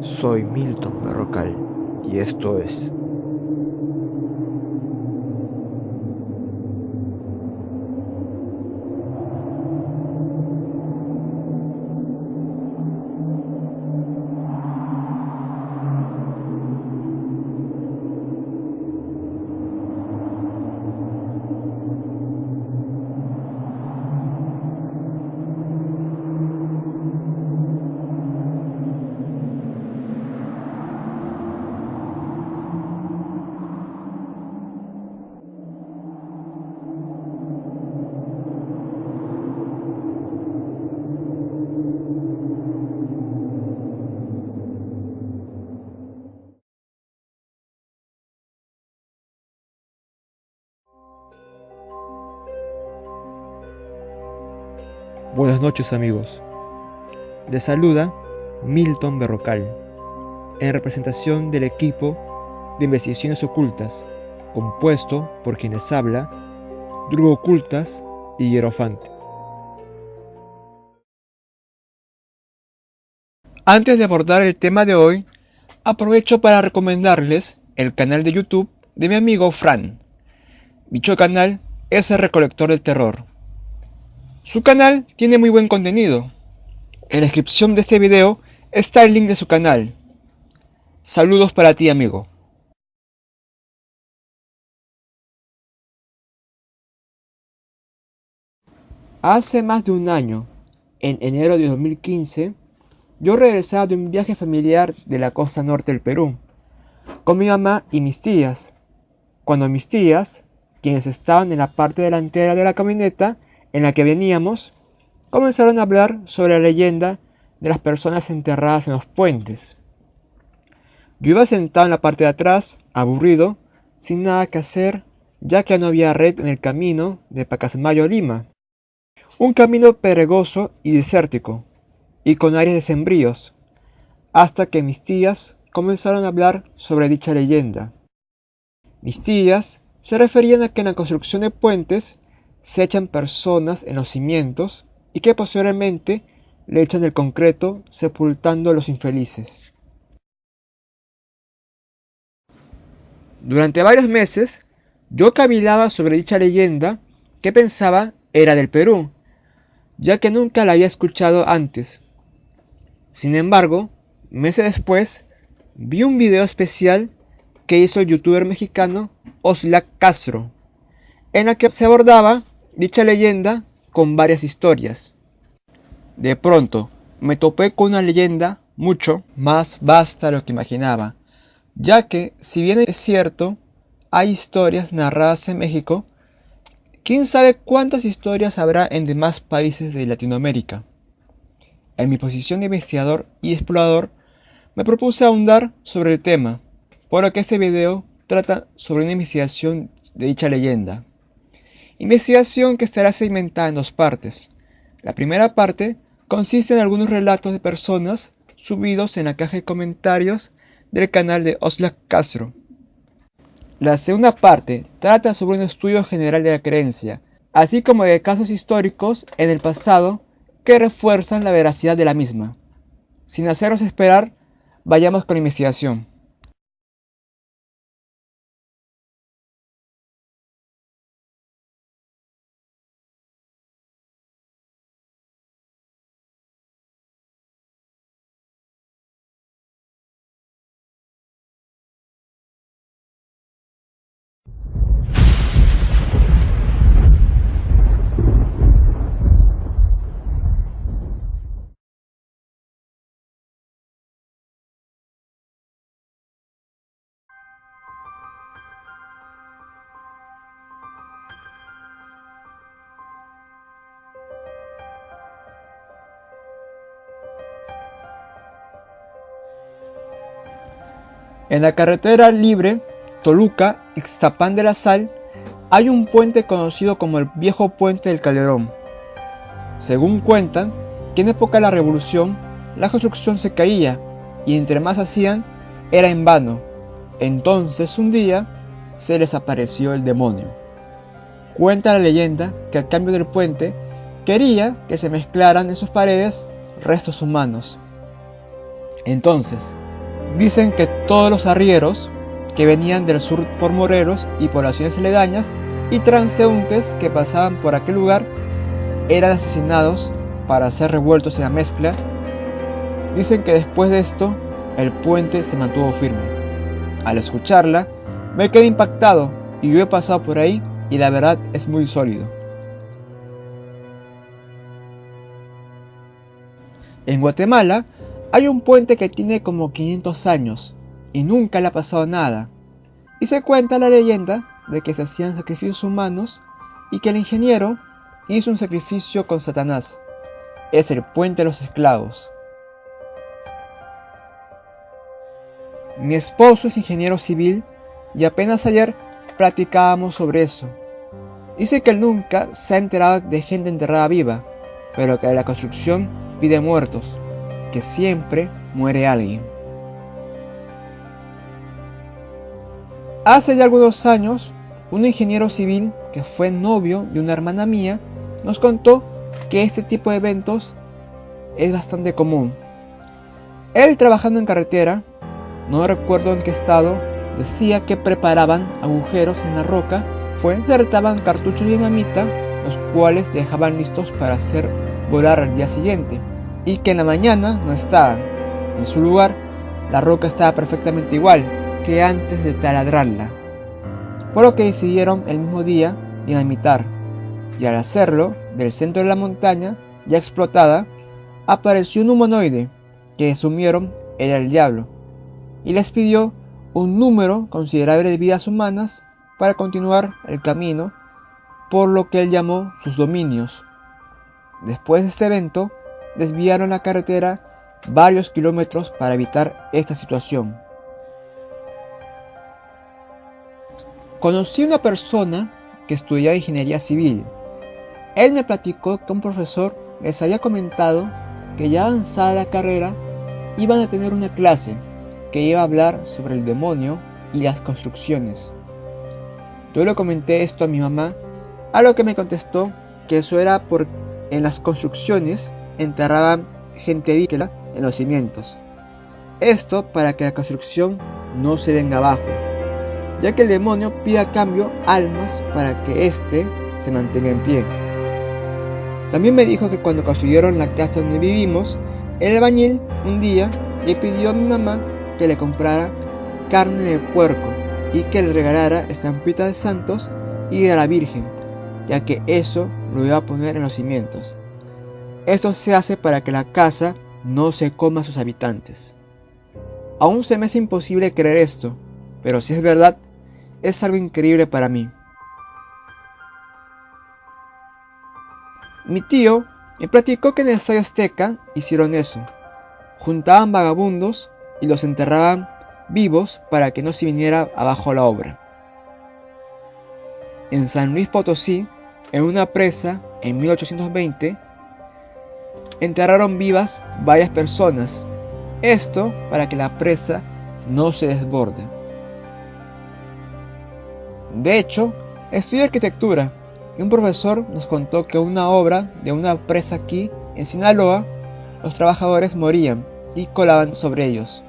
Soy Milton Berrocal y esto es Buenas noches amigos, les saluda Milton Berrocal, en representación del equipo de investigaciones ocultas, compuesto por quienes habla, Drugo Ocultas y Hierofante. Antes de abordar el tema de hoy, aprovecho para recomendarles el canal de YouTube de mi amigo Fran. Dicho canal es el Recolector del Terror. Su canal tiene muy buen contenido. En la descripción de este video está el link de su canal. Saludos para ti, amigo. Hace más de un año, en enero de 2015, yo regresaba de un viaje familiar de la costa norte del Perú, con mi mamá y mis tías, cuando mis tías, quienes estaban en la parte delantera de la camioneta en la que veníamos, comenzaron a hablar sobre la leyenda de las personas enterradas en los puentes. Yo iba sentado en la parte de atrás, aburrido, sin nada que hacer, ya que no había red en el camino de Pacasmayo a Lima. Un camino pedregoso y desértico, y con áreas de sembríos, hasta que mis tías comenzaron a hablar sobre dicha leyenda. Mis tías se referían a que en la construcción de puentes se echan personas en los cimientos y que posteriormente le echan el concreto sepultando a los infelices. Durante varios meses yo cavilaba sobre dicha leyenda que pensaba era del Perú, ya que nunca la había escuchado antes. Sin embargo, meses después vi un video especial que hizo el youtuber mexicano Oxlack Castro, en la que se abordaba dicha leyenda con varias historias. De pronto me topé con una leyenda mucho más vasta de lo que imaginaba, ya que, si bien es cierto, hay historias narradas en México, quién sabe cuántas historias habrá en demás países de Latinoamérica. En mi posición de investigador y explorador, me propuse ahondar sobre el tema, por lo que este video trata sobre una investigación de dicha leyenda. Investigación que estará segmentada en dos partes. La primera parte consiste en algunos relatos de personas subidos en la caja de comentarios del canal de Oxlack Castro. La segunda parte trata sobre un estudio general de la creencia, así como de casos históricos en el pasado que refuerzan la veracidad de la misma. Sin haceros esperar, vayamos con la investigación. En la carretera libre Toluca-Ixtapán de la Sal hay un puente conocido como el Viejo Puente del Calderón. Según cuentan, que en época de la Revolución la construcción se caía y entre más hacían era en vano. Entonces un día se les apareció el demonio. Cuenta la leyenda que a cambio del puente quería que se mezclaran en sus paredes restos humanos. Entonces, Dicen que todos los arrieros que venían del sur por Morelos y poblaciones aledañas y transeúntes que pasaban por aquel lugar eran asesinados para ser revueltos en la mezcla. Dicen que después de esto el puente se mantuvo firme. Al escucharla me quedé impactado y yo he pasado por ahí y la verdad es muy sólido. En Guatemala hay un puente que tiene como 500 años y nunca le ha pasado nada. Y se cuenta la leyenda de que se hacían sacrificios humanos y que el ingeniero hizo un sacrificio con Satanás. Es el puente de los esclavos. Mi esposo es ingeniero civil y apenas ayer platicábamos sobre eso. Dice que él nunca se ha enterado de gente enterrada viva, pero que la construcción pide muertos, que siempre muere alguien. Hace ya algunos años, un ingeniero civil que fue novio de una hermana mía nos contó que este tipo de eventos es bastante común. Él, trabajando en carretera, no recuerdo en qué estado, decía que preparaban agujeros en la roca, insertaban cartuchos de dinamita, los cuales dejaban listos para hacer volar al día siguiente, y que en la mañana no estaban. En su lugar, la roca estaba perfectamente igual que antes de taladrarla, por lo que decidieron el mismo día dinamitar, y al hacerlo, del centro de la montaña, ya explotada, apareció un humanoide que asumieron era el diablo, y les pidió un número considerable de vidas humanas para continuar el camino, por lo que él llamó sus dominios. Después de este evento, desviaron la carretera varios kilómetros para evitar esta situación. Conocí a una persona que estudiaba ingeniería civil. Él me platicó que un profesor les había comentado que ya avanzada la carrera iban a tener una clase que iba a hablar sobre el demonio y las construcciones. Yo le comenté esto a mi mamá, a lo que me contestó que eso era porque en las construcciones enterraban gente viva en los cimientos. Esto para que la construcción no se venga abajo, ya que el demonio pide a cambio almas para que éste se mantenga en pie. También me dijo que cuando construyeron la casa donde vivimos, el albañil un día le pidió a mi mamá que le comprara carne de puerco y que le regalara estampitas de santos y de la Virgen, ya que eso lo iba a poner en los cimientos. Esto se hace para que la casa no se coma a sus habitantes. Aún se me hace imposible creer esto, pero si es verdad, es algo increíble para mí. Mi tío me platicó que en el Estadio Azteca hicieron eso. Juntaban vagabundos y los enterraban vivos para que no se viniera abajo la obra. En San Luis Potosí, en una presa en 1820, enterraron vivas varias personas. Esto para que la presa no se desborde. De hecho, estudié arquitectura y un profesor nos contó que una obra de una presa aquí en Sinaloa, los trabajadores morían y colaban sobre ellos,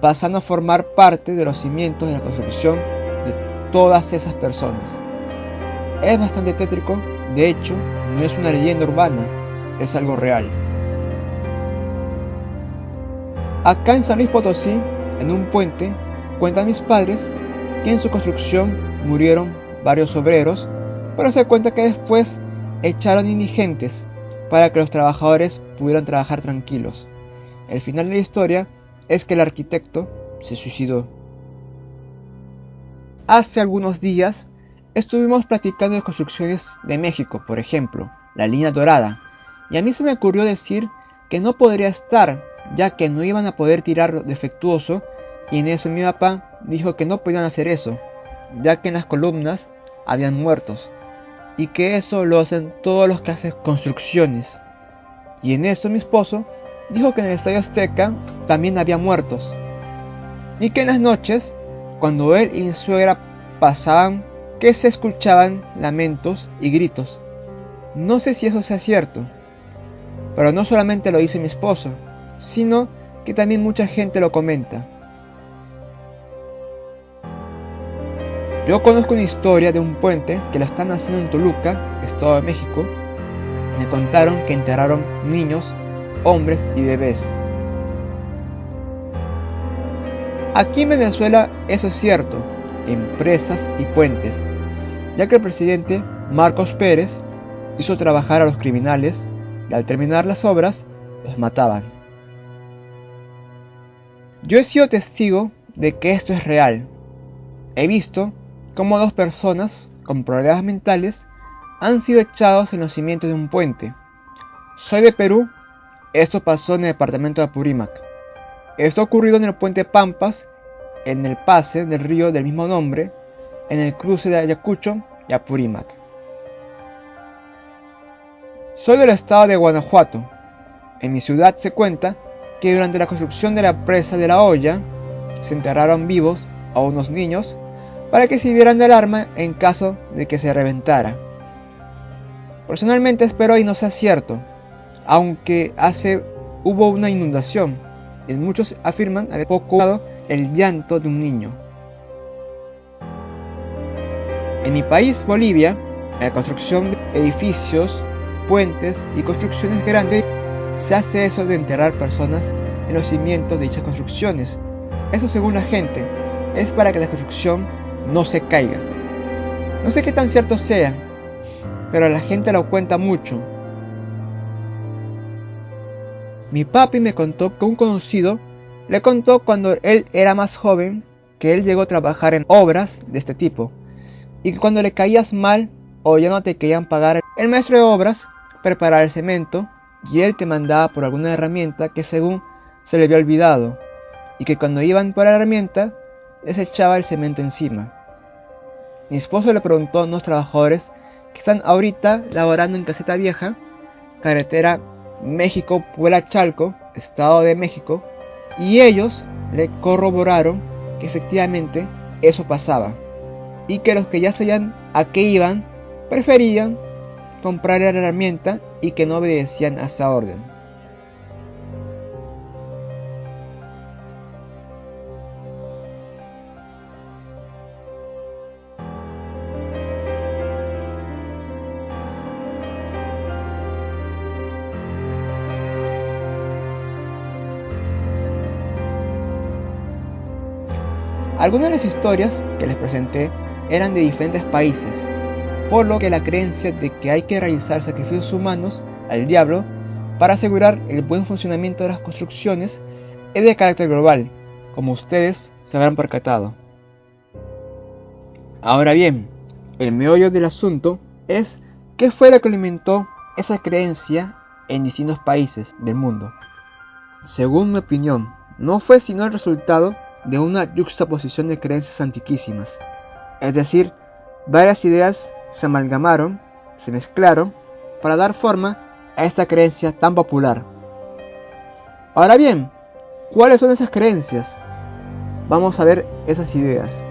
pasando a formar parte de los cimientos de la construcción de todas esas personas. Es bastante tétrico, de hecho, no es una leyenda urbana, es algo real. Acá en San Luis Potosí, en un puente, cuentan mis padres que en su construcción murieron varios obreros, pero se cuenta que después echaron indigentes para que los trabajadores pudieran trabajar tranquilos. El final de la historia es que el arquitecto se suicidó. Hace algunos días estuvimos platicando de construcciones de México, por ejemplo, la línea dorada, y a mí se me ocurrió decir que no podría estar, ya que no iban a poder tirar lo defectuoso, y en eso mi papá dijo que no podían hacer eso, ya que en las columnas habían muertos, y que eso lo hacen todos los que hacen construcciones. Y en eso mi esposo dijo que en el Estadio Azteca también había muertos, y que en las noches, cuando él y mi suegra pasaban, que se escuchaban lamentos y gritos. No sé si eso sea cierto, pero no solamente lo dice mi esposo, sino que también mucha gente lo comenta. Yo conozco una historia de un puente que lo están haciendo en Toluca, Estado de México. Me contaron que enterraron niños, hombres y bebés. Aquí en Venezuela eso es cierto, empresas y puentes, ya que el presidente Marcos Pérez hizo trabajar a los criminales y al terminar las obras los mataban. Yo he sido testigo de que esto es real. He visto cómo 2 personas con problemas mentales han sido echados en los cimientos de un puente. Soy de Perú, esto pasó en el departamento de Apurímac. Esto ha ocurrido en el puente Pampas, en el pase del río del mismo nombre, en el cruce de Ayacucho y Apurímac. Soy del estado de Guanajuato. En mi ciudad se cuenta que durante la construcción de la presa de La Hoya, se enterraron vivos a unos niños para que sirvieran de alarma en caso de que se reventara. Personalmente espero y no sea cierto, aunque hubo una inundación y muchos afirman haber provocado el llanto de un niño. En mi país, Bolivia, la construcción de edificios, puentes y construcciones grandes se hace eso de enterrar personas en los cimientos de dichas construcciones. Eso, según la gente, es para que la construcción no se caiga. No sé qué tan cierto sea, pero la gente lo cuenta mucho. Mi papi me contó que un conocido le contó cuando él era más joven que él llegó a trabajar en obras de este tipo y que cuando le caías mal o ya no te querían pagar, el maestro de obras preparaba el cemento y él te mandaba por alguna herramienta que según se le había olvidado, y que cuando iban por la herramienta les echaba el cemento encima. Mi esposo le preguntó a unos trabajadores que están ahorita laborando en Caseta Vieja, carretera México-Puebla-Chalco, Estado de México, y ellos le corroboraron que efectivamente eso pasaba, y que los que ya sabían a qué iban preferían comprar la herramienta y que no obedecían a esa orden. Algunas de las historias que les presenté eran de diferentes países, por lo que la creencia de que hay que realizar sacrificios humanos al diablo para asegurar el buen funcionamiento de las construcciones es de carácter global, como ustedes se habrán percatado. Ahora bien, el meollo del asunto es qué fue lo que alimentó esa creencia en distintos países del mundo. Según mi opinión, no fue sino el resultado de una yuxtaposición de creencias antiquísimas, es decir, varias ideas se amalgamaron, se mezclaron para dar forma a esta creencia tan popular. Ahora bien, ¿cuáles son esas creencias? Vamos a ver esas ideas.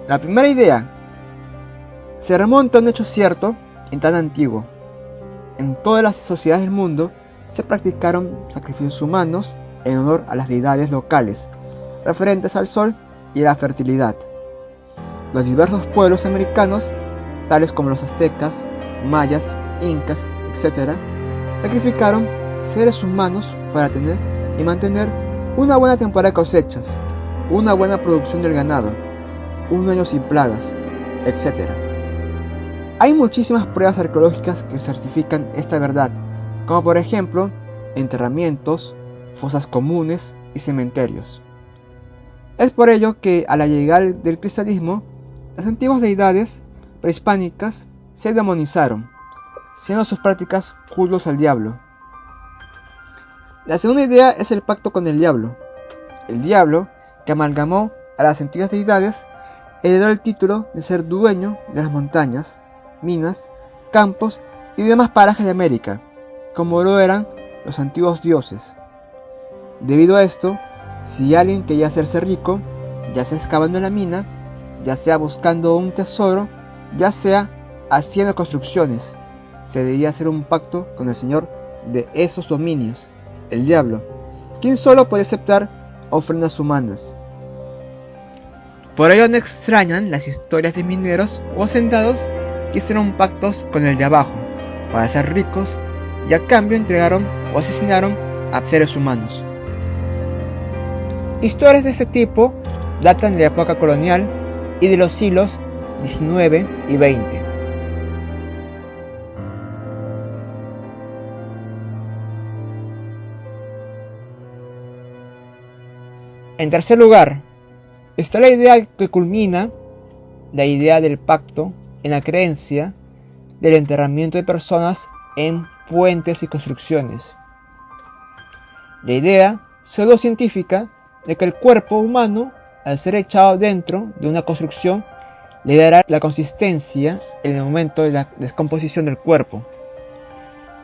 La primera idea se remonta a un hecho cierto y tan antiguo. En todas las sociedades del mundo se practicaron sacrificios humanos en honor a las deidades locales, referentes al sol y a la fertilidad. Los diversos pueblos americanos, tales como los aztecas, mayas, incas, etc., sacrificaron seres humanos para tener y mantener una buena temporada de cosechas, una buena producción del ganado, un año sin plagas, etc. Hay muchísimas pruebas arqueológicas que certifican esta verdad, como por ejemplo enterramientos, fosas comunes y cementerios. Es por ello que a la llegada del cristianismo, las antiguas deidades prehispánicas se demonizaron, siendo sus prácticas cultos al diablo. La segunda idea es el pacto con el diablo. El diablo, que amalgamó a las antiguas deidades, heredó el título de ser dueño de las montañas, minas, campos y demás parajes de América, como lo eran los antiguos dioses. Debido a esto, si alguien quería hacerse rico, ya sea excavando en la mina, ya sea buscando un tesoro, ya sea haciendo construcciones, se debía hacer un pacto con el señor de esos dominios, el diablo, quien solo puede aceptar ofrendas humanas. Por ello no extrañan las historias de mineros o hacendados que hicieron pactos con el de abajo para ser ricos y a cambio entregaron o asesinaron a seres humanos. Historias de este tipo datan de la época colonial y de los siglos XIX y XX. En tercer lugar, está la idea que culmina la idea del pacto en la creencia del enterramiento de personas en puentes y construcciones. La idea pseudocientífica de que el cuerpo humano, al ser echado dentro de una construcción, le dará la consistencia en el momento de la descomposición del cuerpo.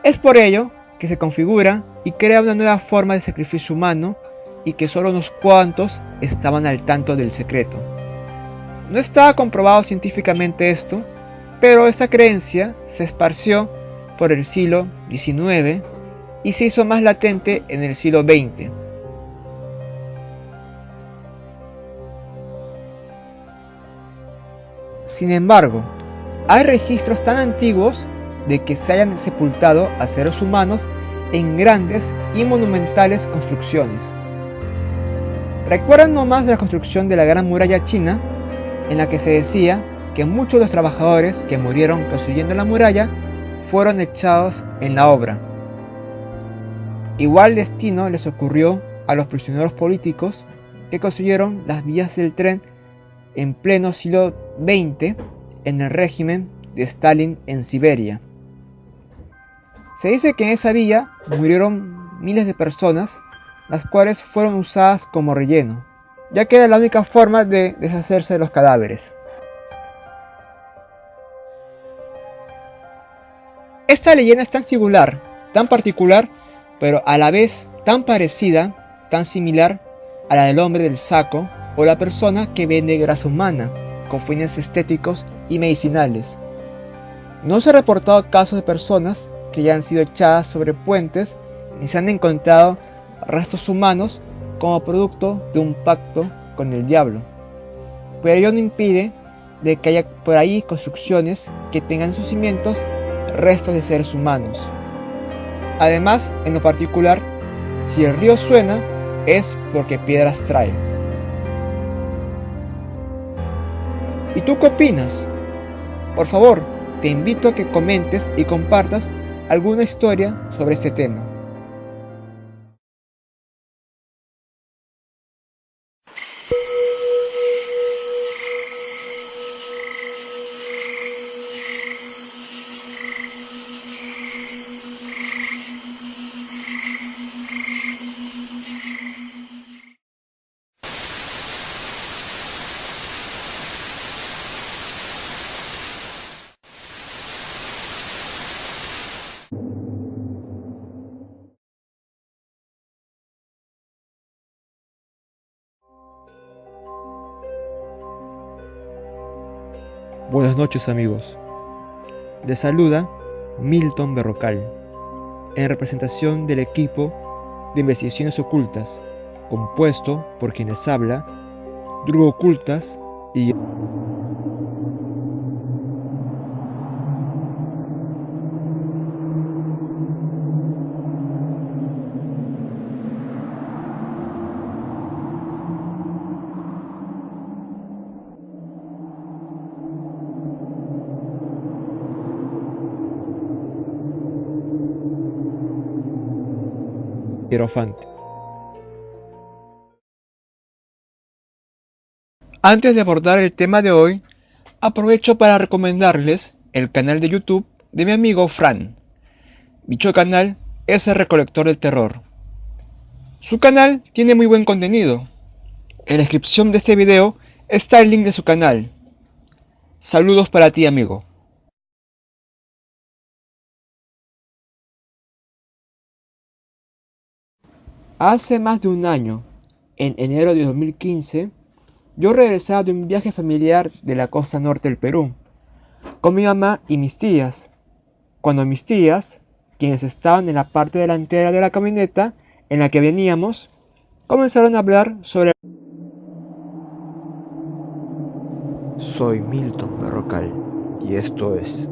Es por ello que se configura y crea una nueva forma de sacrificio humano y que solo unos cuantos estaban al tanto del secreto. No estaba comprobado científicamente esto, pero esta creencia se esparció por el siglo XIX y se hizo más latente en el siglo XX. Sin embargo, hay registros tan antiguos de que se hayan sepultado a seres humanos en grandes y monumentales construcciones. ¿Recuerdan nomás la construcción de la Gran Muralla China, en la que se decía que muchos de los trabajadores que murieron construyendo la muralla fueron echados en la obra? Igual destino les ocurrió a los prisioneros políticos que construyeron las vías del tren en pleno siglo XX en el régimen de Stalin en Siberia. Se dice que en esa vía murieron miles de personas, las cuales fueron usadas como relleno, ya que era la única forma de deshacerse de los cadáveres. Esta leyenda es tan singular, tan particular, pero a la vez tan parecida, tan similar a la del hombre del saco o la persona que vende grasa humana con fines estéticos y medicinales. No se han reportado casos de personas que ya han sido echadas sobre puentes ni se han encontrado restos humanos como producto de un pacto con el diablo, pero ello no impide de que haya por ahí construcciones que tengan en sus cimientos restos de seres humanos. Además, en lo particular, si el río suena es porque piedras trae. ¿Y tú qué opinas? Por favor, te invito a que comentes y compartas alguna historia sobre este tema. Buenas noches amigos, les saluda Milton Berrocal, en representación del equipo de investigaciones ocultas, compuesto por quienes habla, Drugo Ocultas y Hierofante. Antes de abordar el tema de hoy, aprovecho para recomendarles el canal de YouTube de mi amigo Fran. Dicho canal es el Recolector del Terror. Su canal tiene muy buen contenido. En la descripción de este video está el link de su canal. Saludos para ti, amigo. Hace más de un año, en enero de 2015, yo regresaba de un viaje familiar de la costa norte del Perú, con mi mamá y mis tías, cuando mis tías, quienes estaban en la parte delantera de la camioneta en la que veníamos, comenzaron a hablar sobre Soy Milton Berrocal y esto es